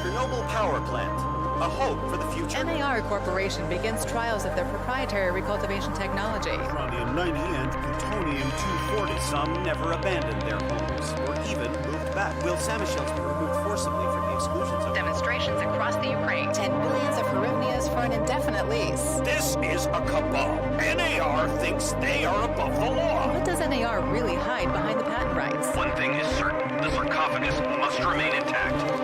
Chernobyl power plant. A hope for the future. NAR Corporation begins trials of their proprietary recultivation technology. Uranium-90 and plutonium-240. Some never abandoned their homes, or even moved back. Will Samashells be removed forcibly from the exclusion zone? Demonstrations across the Ukraine. 10 billions of hryvnias for an indefinite lease. This is a cabal. NAR thinks they are above the law. What does NAR really hide behind the patent rights? One thing is certain. The sarcophagus must remain intact.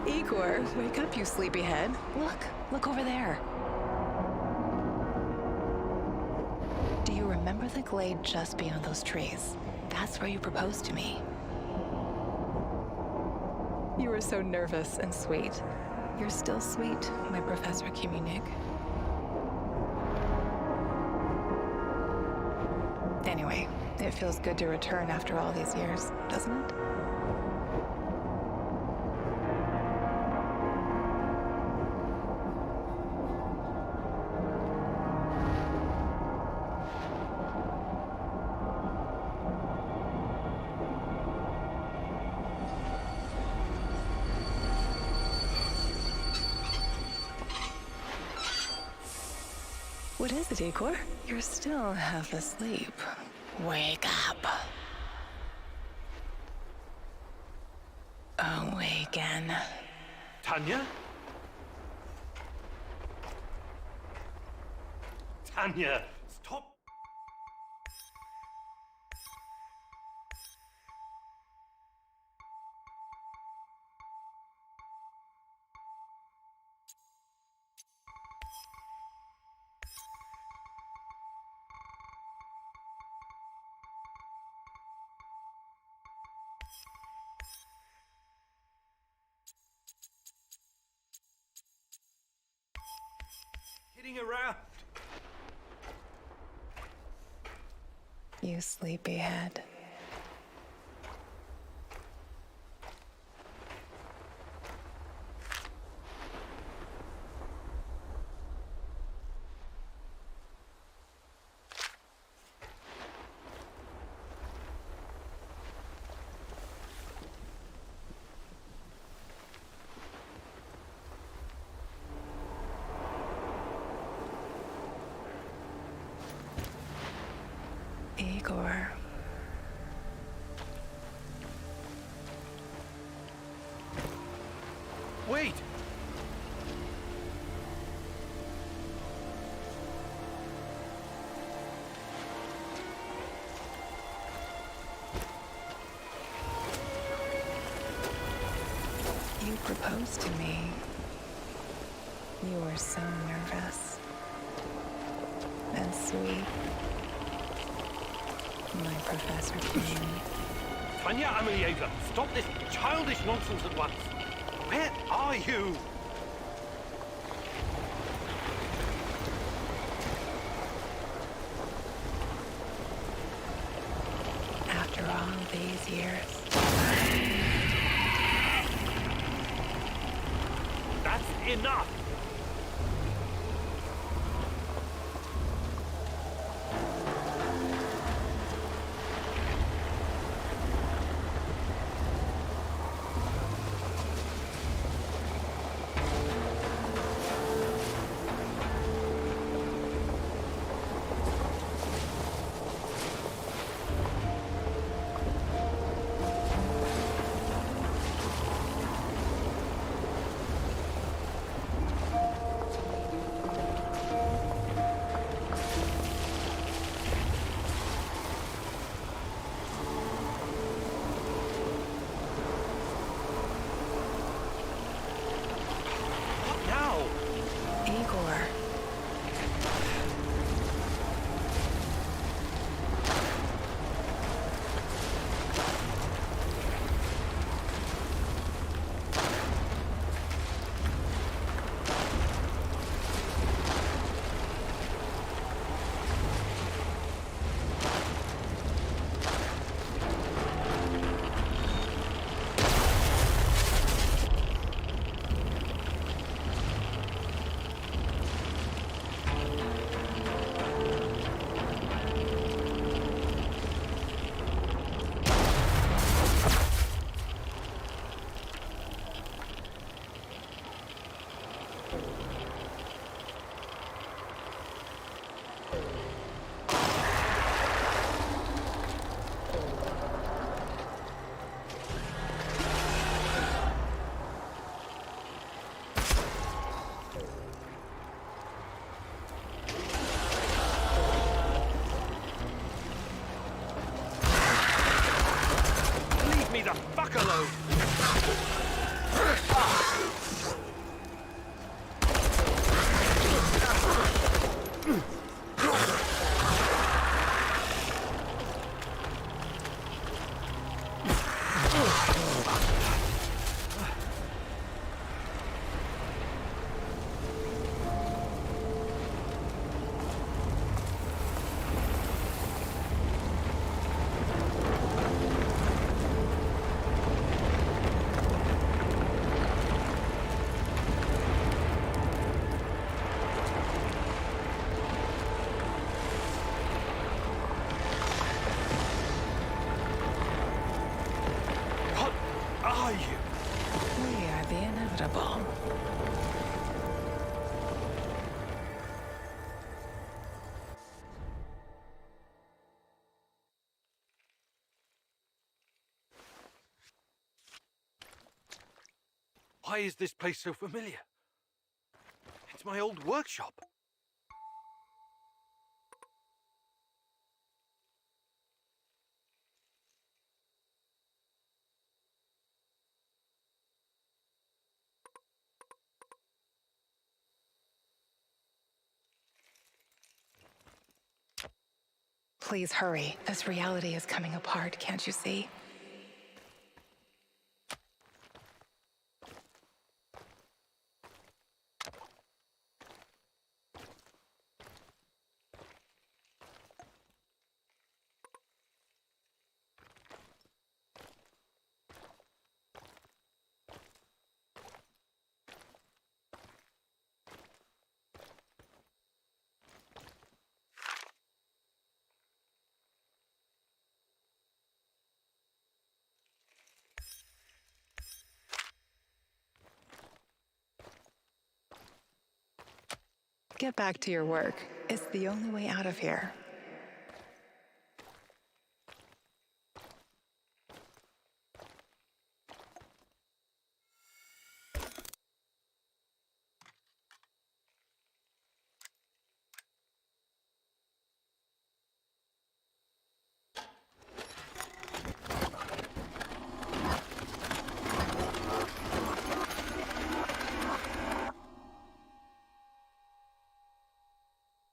Igor, wake up, you sleepyhead. Look over there. Do you remember the glade just beyond those trees? That's where you proposed to me. You were so nervous and sweet. You're still sweet, my Professor Kimunik. Anyway, it feels good to return after all these years, doesn't it? What is it, Igor? You're still half asleep. Wake up. Awaken. Tanya? Tanya, stop. Kidding around. You sleepyhead. Igor. Wait! You proposed to me. You were so nervous and sweet. My Professor King. Tanya Amelieva, stop this childish nonsense at once. Where are you? these years. That's enough! Igor. Leave me the fuck alone! Are you? We are the inevitable. Why is this place so familiar? It's my old workshop. Please hurry. This reality is coming apart, can't you see? Get back to your work. It's the only way out of here.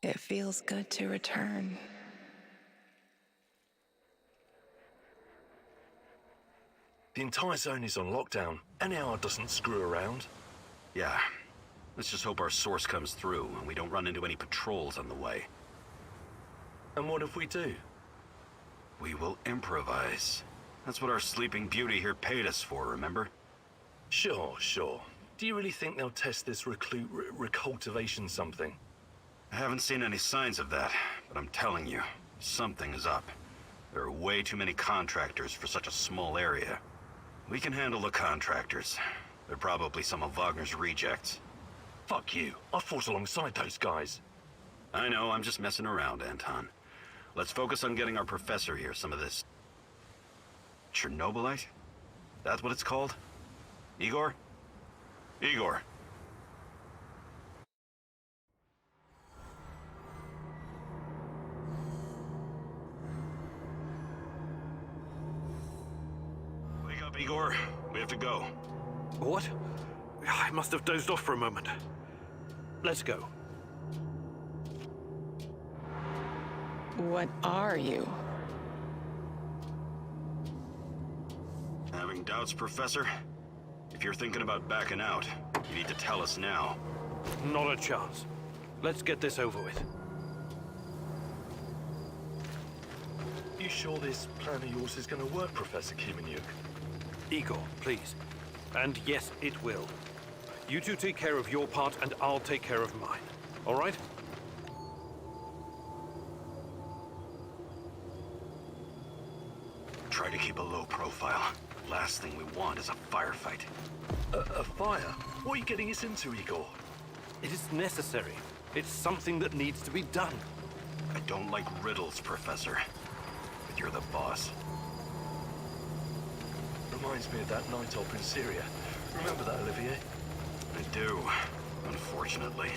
It feels good to return. The entire zone is on lockdown, and AR doesn't screw around. Yeah. Let's just hope our source comes through and we don't run into any patrols on the way. And what if we do? We will improvise. That's what our Sleeping Beauty here paid us for, remember? Sure, sure. Do you really think they'll test this recultivation something? I haven't seen any signs of that, but I'm telling you, something is up. There are way too many contractors for such a small area. We can handle the contractors. They're probably some of Wagner's rejects. Fuck you. I fought alongside those guys. I know, I'm just messing around, Anton. Let's focus on getting our professor here some of this... Chernobylite? That's what it's called? Igor? Igor. Wake up, Igor. We have to go. What? I must have dozed off for a moment. Let's go. What are you? Having doubts, Professor? If you're thinking about backing out, you need to tell us now. Not a chance. Let's get this over with. You sure this plan of yours is gonna work, Professor Kimenyuk? Igor, please. And yes, it will. You two take care of your part, and I'll take care of mine. All right? Try to keep a low profile. Last thing we want is a firefight. A fire? What are you getting us into, Igor? It is necessary. It's something that needs to be done. I don't like riddles, Professor. But you're the boss. Reminds me of that night op in Syria. Remember that, Olivier? I do, unfortunately.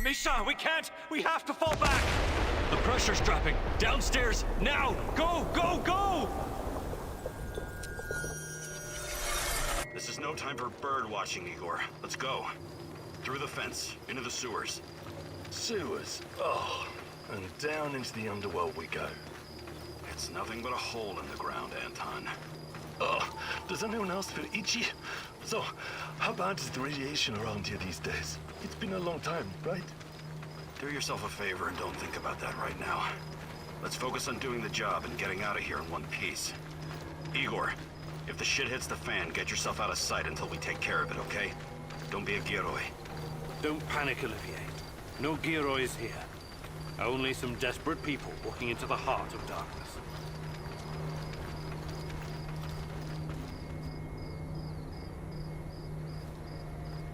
Misha, we can't! We have to fall back! The pressure's dropping. Downstairs, now! Go, go, go! This is no time for bird watching, Igor. Let's go. Through the fence, into the sewers. Sewers? Oh, and down into the underworld we go. It's nothing but a hole in the ground, Anton. Oh, does anyone else feel itchy? So, how bad is the radiation around here these days? It's been a long time, right? Do yourself a favor and don't think about that right now. Let's focus on doing the job and getting out of here in one piece. Igor, if the shit hits the fan, get yourself out of sight until we take care of it, okay? Don't be a Gilroy. Don't panic, Olivier. No Giroys here. Only some desperate people walking into the heart of darkness.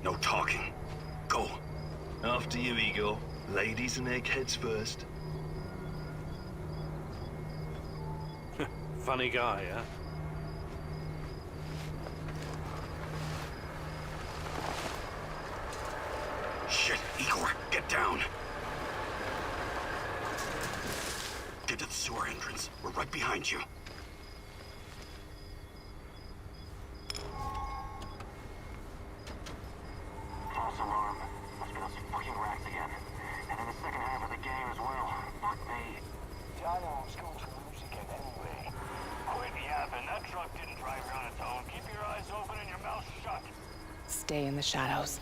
No talking. Go. After you, Igor. Ladies and eggheads first. Funny guy, huh? Shit, Igor, get down. Get to the sewer entrance. We're right behind you. False alarm. Must be those fucking rats again. And in the second half of the game as well. Fuck me. Dino's going to lose again anyway. Quit yapping. That truck didn't drive here on its own. Keep your eyes open and your mouth shut. Stay in the shadows.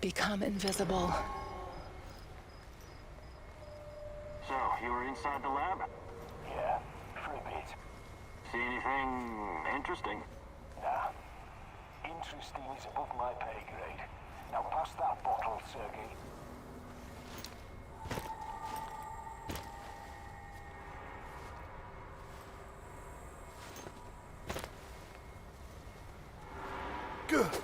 Become invisible. So, you were inside the lab? Yeah, for a bit. See anything interesting? Nah. Interesting is above my pay grade. Now pass that bottle, Sergei. Good.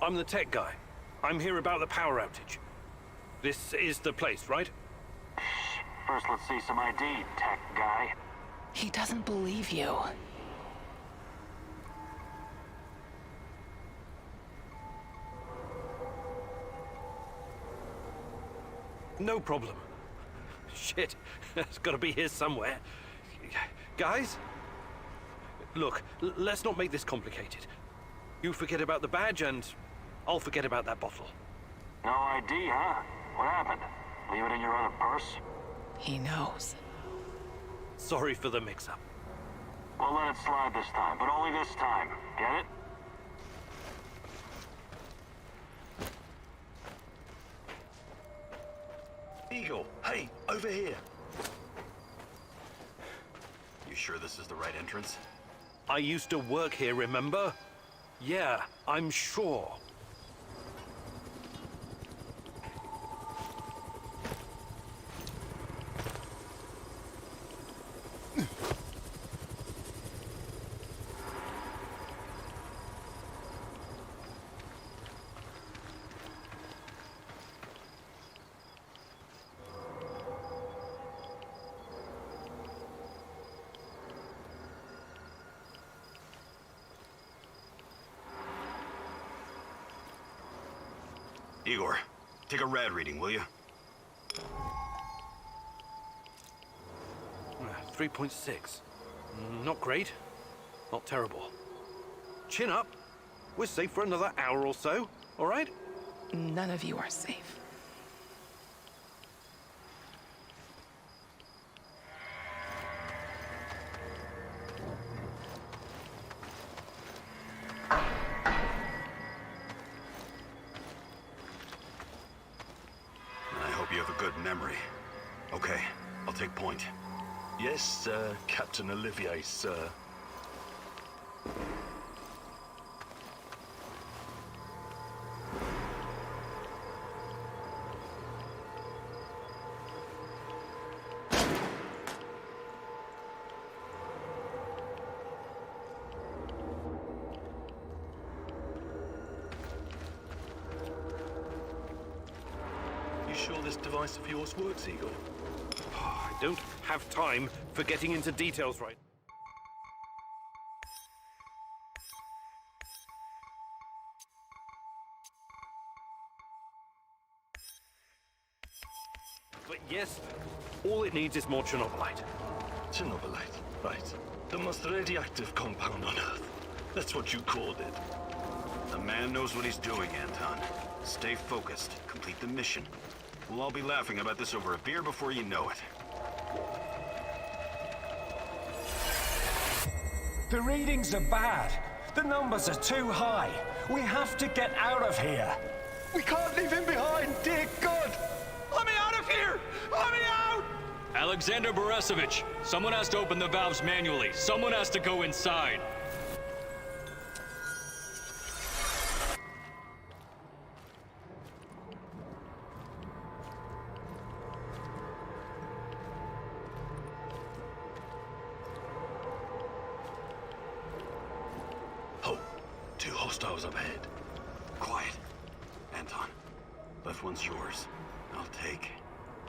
I'm the tech guy. I'm here about the power outage. This is the place, right? First, let's see some ID, tech guy. He doesn't believe you. No problem. Shit, it's gotta be here somewhere. Guys? Look, let's not make this complicated. You forget about the badge and I'll forget about that bottle. No ID, huh? What happened? Leave it in your other purse? He knows. Sorry for the mix-up. We'll let it slide this time, but only this time. Get it? Eagle, hey, over here. You sure this is the right entrance? I used to work here, remember? Yeah, I'm sure. Igor, take a rad reading, will you? 3.6. Not great. Not terrible. Chin up. We're safe for another hour or so, all right? None of you are safe. I hope you have a good memory. Okay, I'll take point. Yes, Captain Olivier, sir. You sure this device of yours works, Eagle? I don't have time for getting into details right. But yes, all it needs is more Chernobylite. Chernobylite, right. The most radioactive compound on Earth. That's what you called it. The man knows what he's doing, Anton. Stay focused. Complete the mission. We'll all be laughing about this over a beer before you know it. The readings are bad. The numbers are too high. We have to get out of here. We can't leave him behind, dear God! Let me out of here! Let me out! Alexander Borisovich, someone has to open the valves manually. Someone has to go inside. Oh, two hostiles up ahead. Quiet. Anton, left one's yours.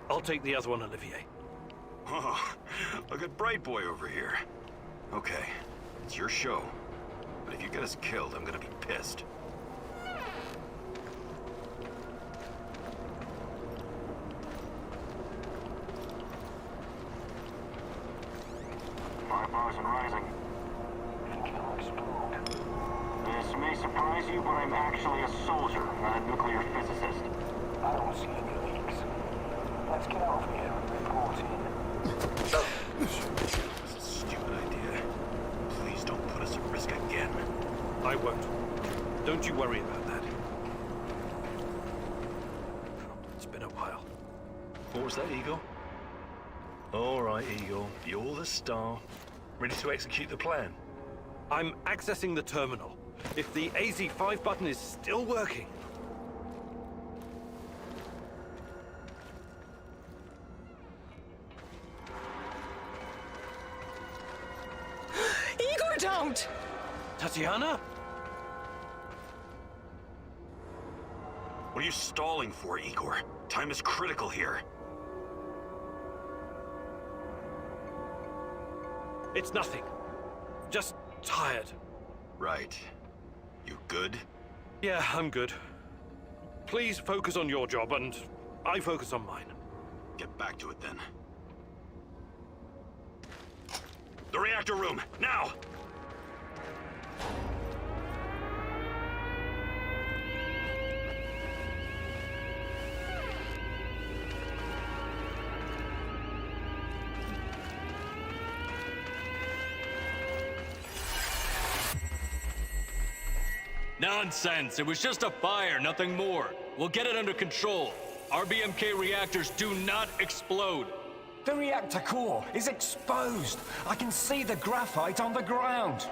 I'll take the other one, Olivier. Oh, look at Bright Boy over here. Okay, it's your show. But if you get us killed, I'm gonna be pissed. Five bars and rising. Think it'll explode. This may surprise you, but I'm actually a soldier, not a nuclear physicist. I don't see any leaks. Let's get out of here and report in. This is a stupid idea. Please don't put us at risk again. I won't. Don't you worry about that. It's been a while. What was that, Eagle? All right, Eagle. You're the star. Ready to execute the plan? I'm accessing the terminal. If the AZ5 button is still working... Igor, don't! Tatiana? What are you stalling for, Igor? Time is critical here. It's nothing. Just tired. Right. You good? Yeah, I'm good. Please focus on your job, and I focus on mine. Get back to it then. The reactor room, now! Nonsense. It was just a fire, nothing more. We'll get it under control. RBMK reactors do not explode. The reactor core is exposed. I can see the graphite on the ground.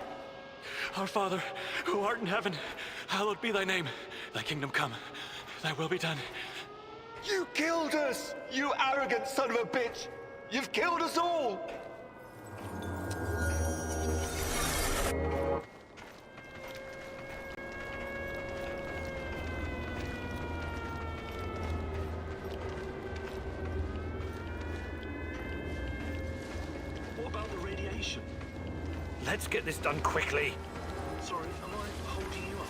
Our Father, who art in heaven, hallowed be thy name. Thy kingdom come, thy will be done. You killed us, you arrogant son of a bitch. You've killed us all. What about the radiation? Let's get this done quickly. Sorry, am I holding you up?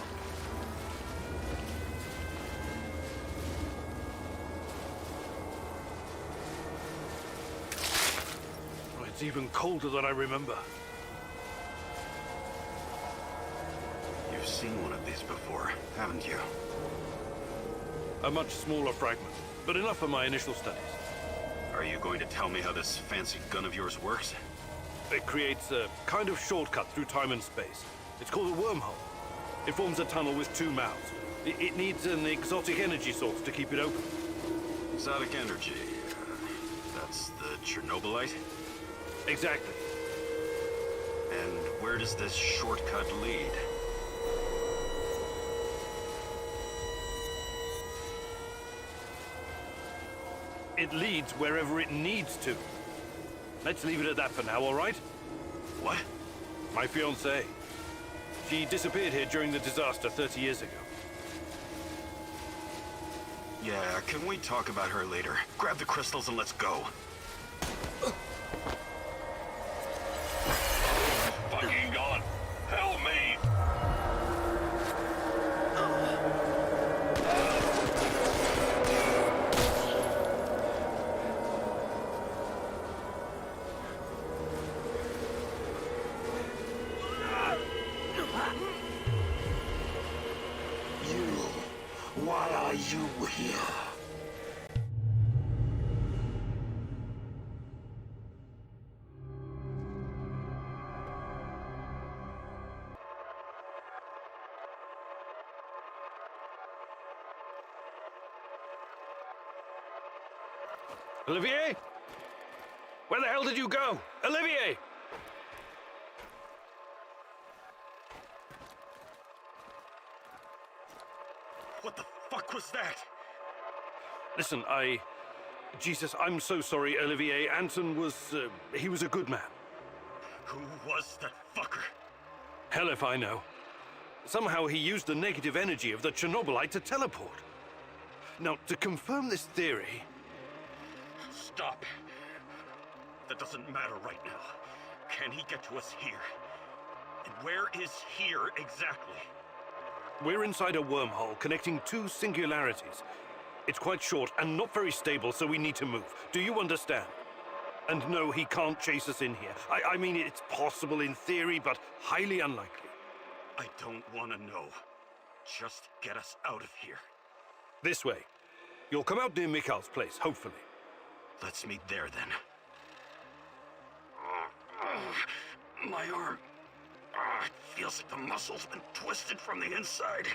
Oh, it's even colder than I remember. You've seen one of these before, haven't you? A much smaller fragment, but enough for my initial studies. Are you going to tell me how this fancy gun of yours works? It creates a kind of shortcut through time and space. It's called a wormhole. It forms a tunnel with two mouths. It needs an exotic energy source to keep it open. Exotic energy. That's the Chernobylite? Exactly. And where does this shortcut lead? It leads wherever it needs to. Let's leave it at that for now, all right? What? My fiancée. She disappeared here during the disaster 30 years ago. Yeah, can we talk about her later? Grab the crystals and let's go. Fucking God! Help me! Why are you here? Olivier? Where the hell did you go? Olivier! What the fuck was that? Listen, Jesus, I'm so sorry, Olivier. Anton was, he was a good man. Who was that fucker? Hell if I know. Somehow he used the negative energy of the Chernobylite to teleport. Now, to confirm this theory... Stop. That doesn't matter right now. Can he get to us here? And where is here exactly? We're inside a wormhole connecting two singularities. It's quite short and not very stable, so we need to move. Do you understand? And no, he can't chase us in here. I mean, it's possible in theory, but highly unlikely. I don't want to know. Just get us out of here. This way. You'll come out near Mikhail's place, hopefully. Let's meet there, then. My arm. It feels like the muscle's been twisted from the inside.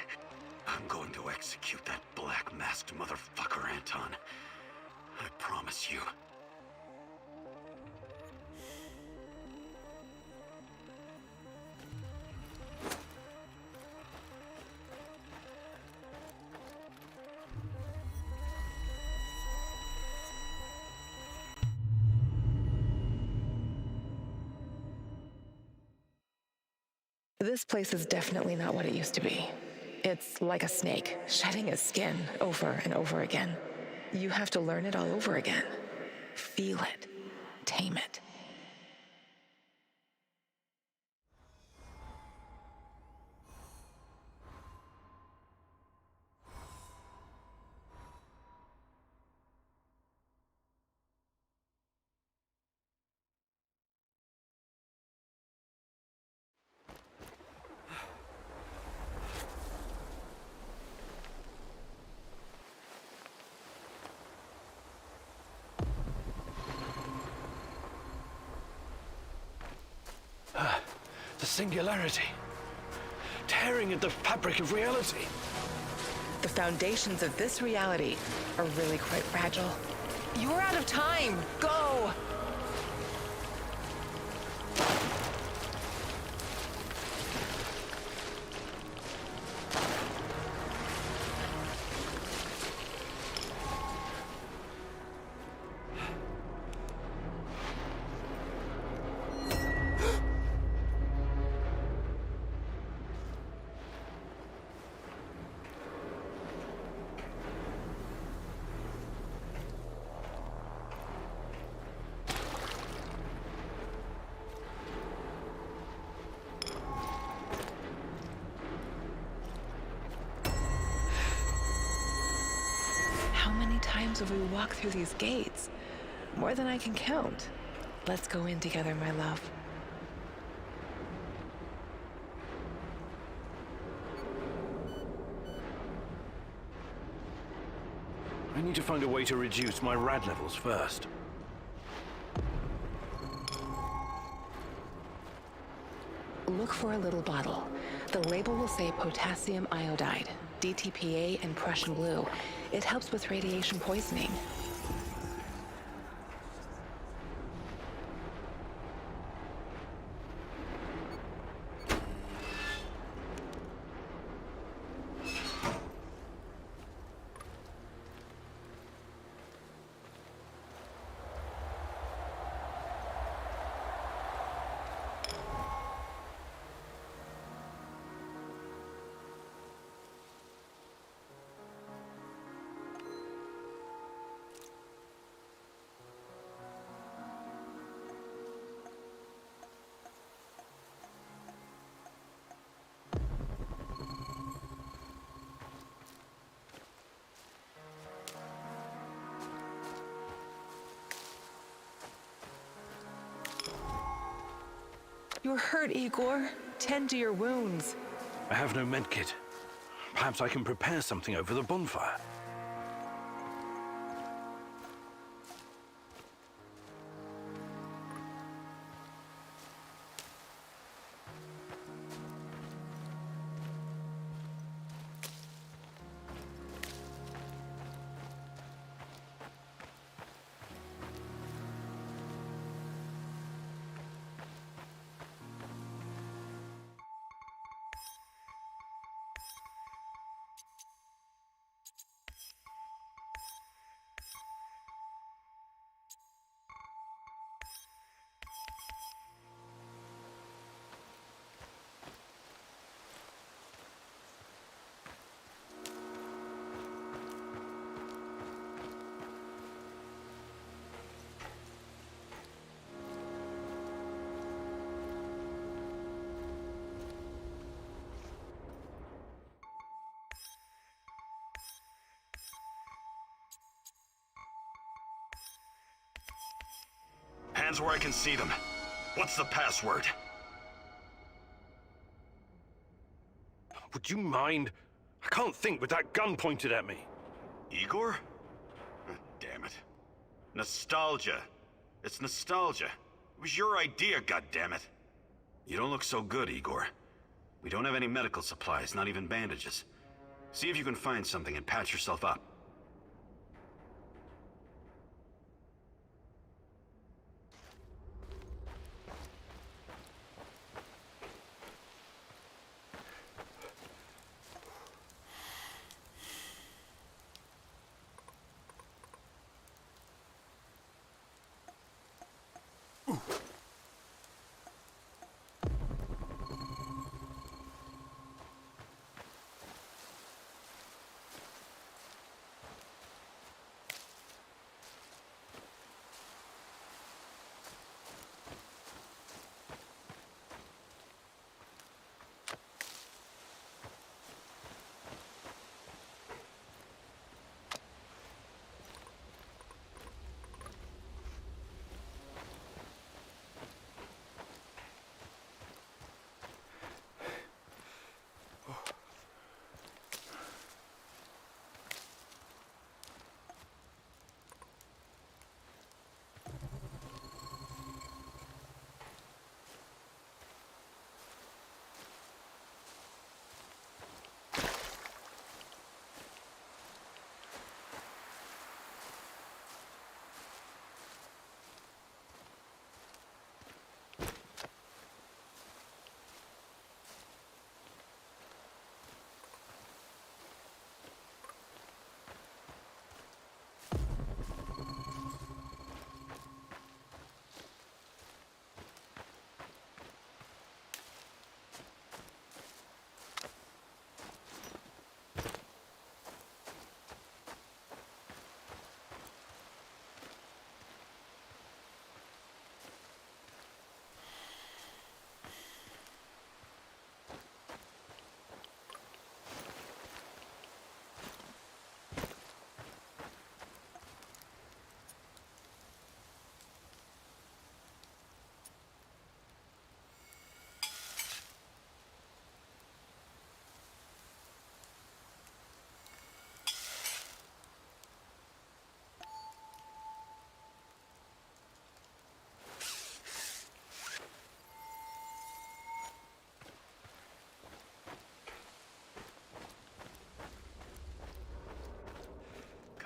I'm going to execute that black-masked motherfucker, Anton. I promise you. This place is definitely not what it used to be. It's like a snake, shedding its skin over and over again. You have to learn it all over again. Feel it. Tame it. The singularity. Tearing at the fabric of reality. The foundations of this reality are really quite fragile. You're out of time! Go! How many times have we walked through these gates? More than I can count. Let's go in together, my love. I need to find a way to reduce my rad levels first. Look for a little bottle. The label will say potassium iodide, DTPA, and Prussian blue. It helps with radiation poisoning. You're hurt, Igor. Tend to your wounds. I have no medkit. Perhaps I can prepare something over the bonfire. Hands where I can see them. What's the password? Would you mind? I can't think with that gun pointed at me. Igor? Damn it. Nostalgia. It's nostalgia. It was your idea, goddammit. You don't look so good, Igor. We don't have any medical supplies, not even bandages. See if you can find something and patch yourself up.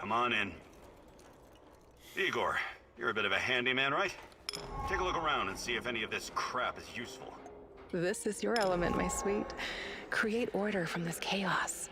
Come on in. Igor, you're a bit of a handyman, right? Take a look around and see if any of this crap is useful. This is your element, my sweet. Create order from this chaos.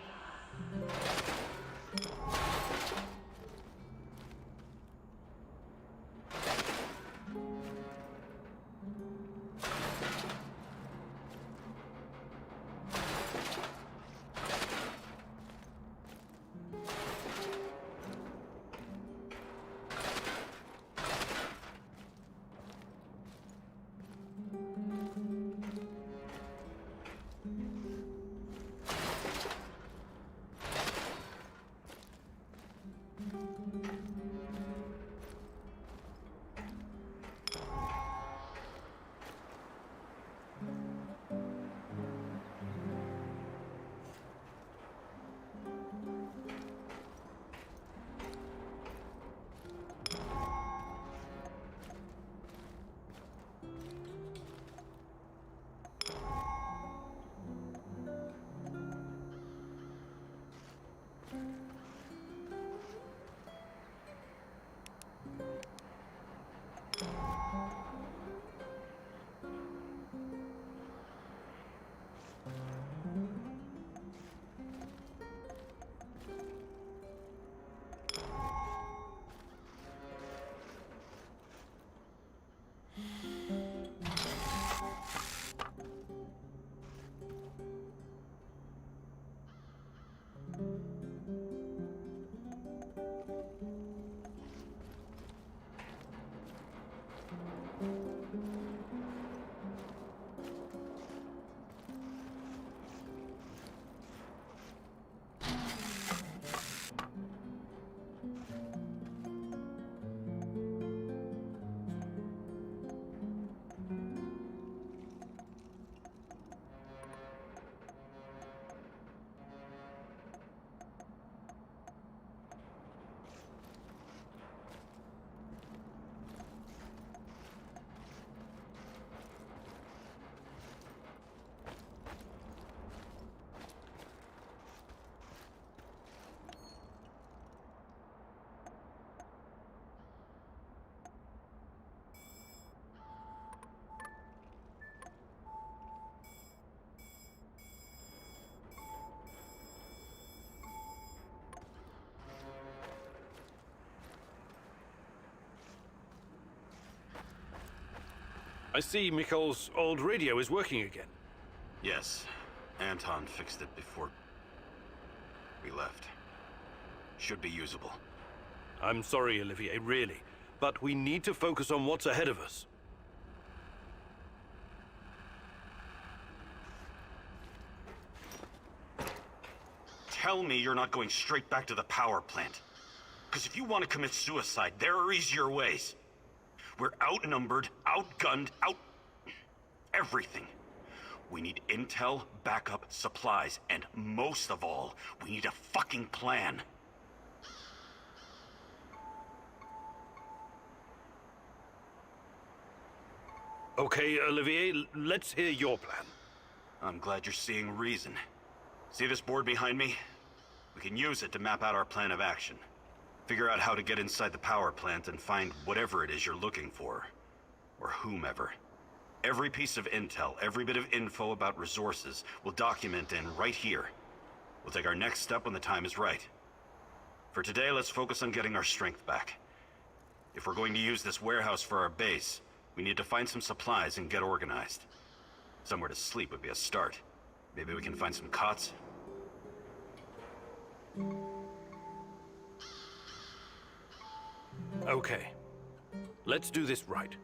I see Mikhail's old radio is working again. Yes. Anton fixed it before we left. Should be usable. I'm sorry, Olivier, really. But we need to focus on what's ahead of us. Tell me you're not going straight back to the power plant. Because if you want to commit suicide, there are easier ways. We're outnumbered, outgunned, everything. We need intel, backup, supplies, and most of all, we need a fucking plan. Okay, Olivier, let's hear your plan. I'm glad you're seeing reason. See this board behind me? We can use it to map out our plan of action. Figure out how to get inside the power plant and find whatever it is you're looking for. Or whomever. Every piece of intel, every bit of info about resources, we'll document in right here. We'll take our next step when the time is right. For today, let's focus on getting our strength back. If we're going to use this warehouse for our base, we need to find some supplies and get organized. Somewhere to sleep would be a start. Maybe we can find some cots? Okay. Let's do this right.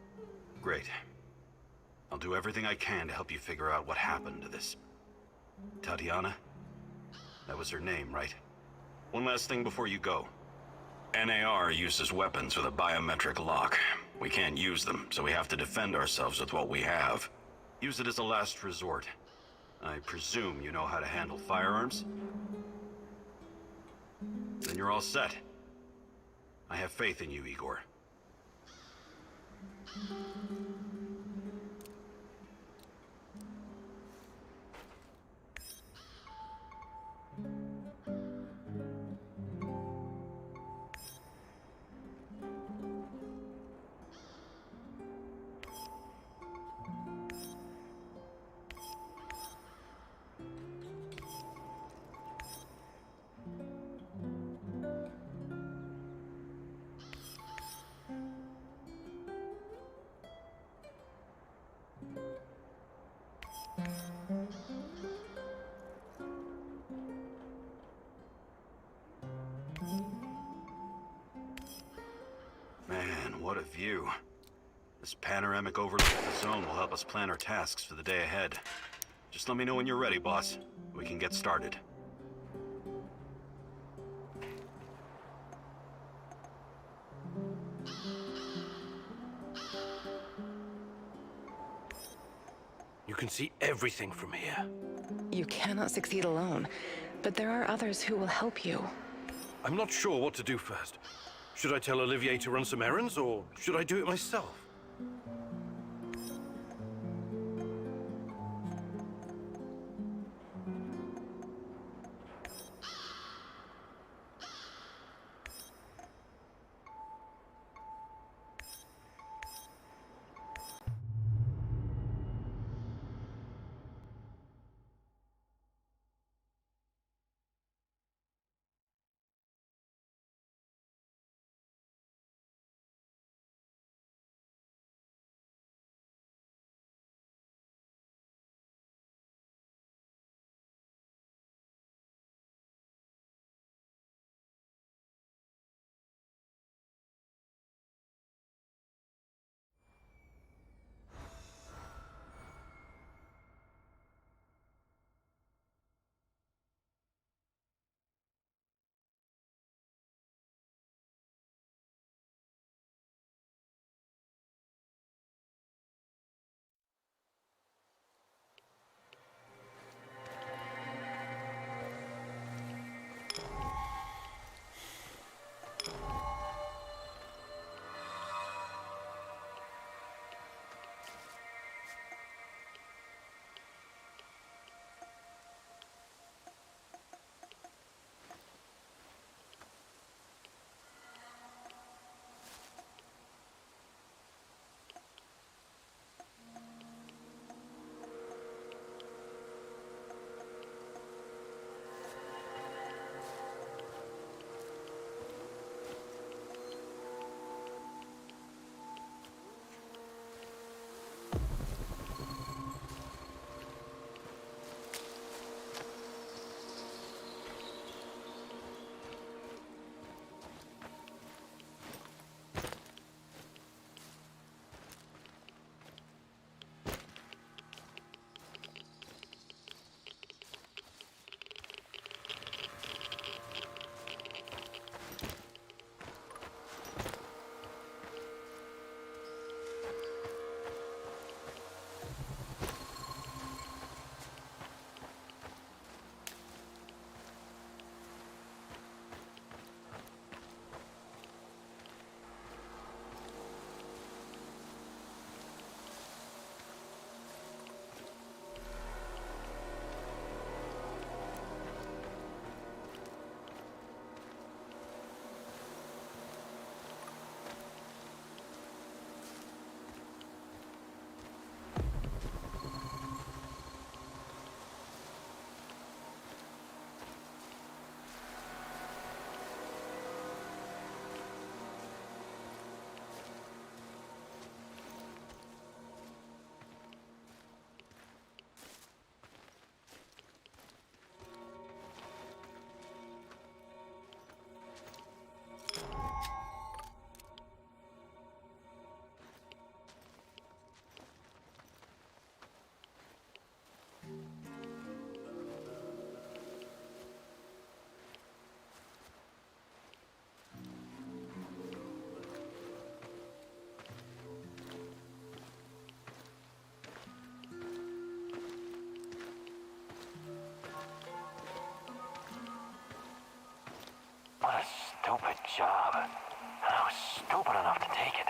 Great. I'll do everything I can to help you figure out what happened to this... Tatiana? That was her name, right? One last thing before you go. NAR uses weapons with a biometric lock. We can't use them, so we have to defend ourselves with what we have. Use it as a last resort. I presume you know how to handle firearms? Then you're all set. I have faith in you, Igor. what a view. This panoramic overlook of the zone will help us plan our tasks for the day ahead. Just let me know when you're ready, boss. We can get started. You can see everything from here. You cannot succeed alone, but there are others who will help you. I'm not sure what to do first. Should I tell Olivier to run some errands, or should I do it myself? What a stupid job. And I was stupid enough to take it.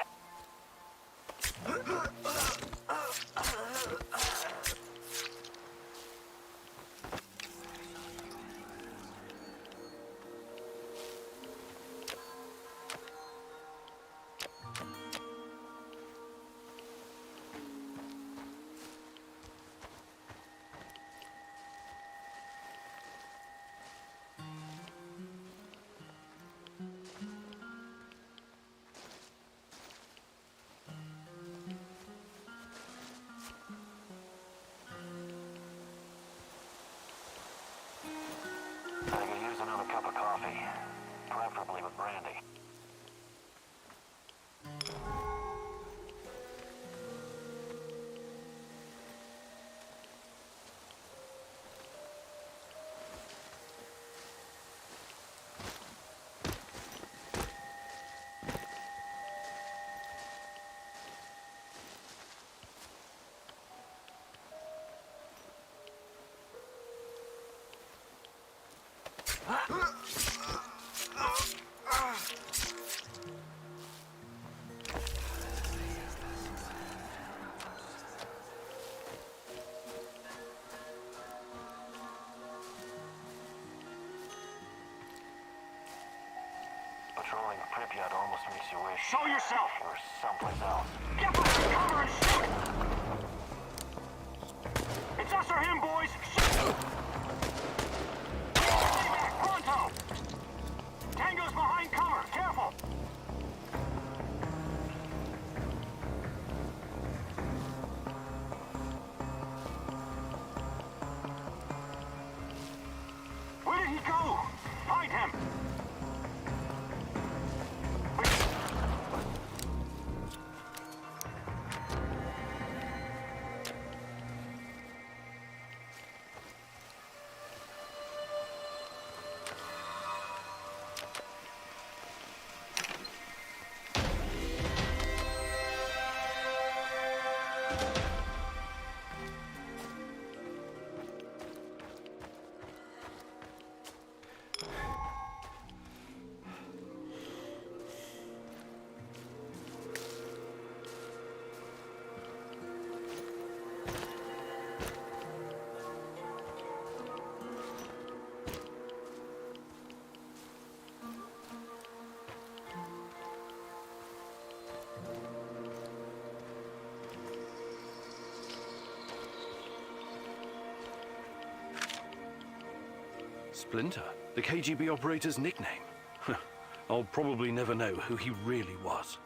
I could use another cup of coffee, preferably with brandy. Patrolling Pripyat almost makes you wish Show yourself! you were someplace else. Get behind cover and shoot! It's us or him, boys! Shoot! Stay back, pronto! Tango's behind cover, careful! Where did he go? Find him! Splinter, the KGB operator's nickname. I'll probably never know who he really was.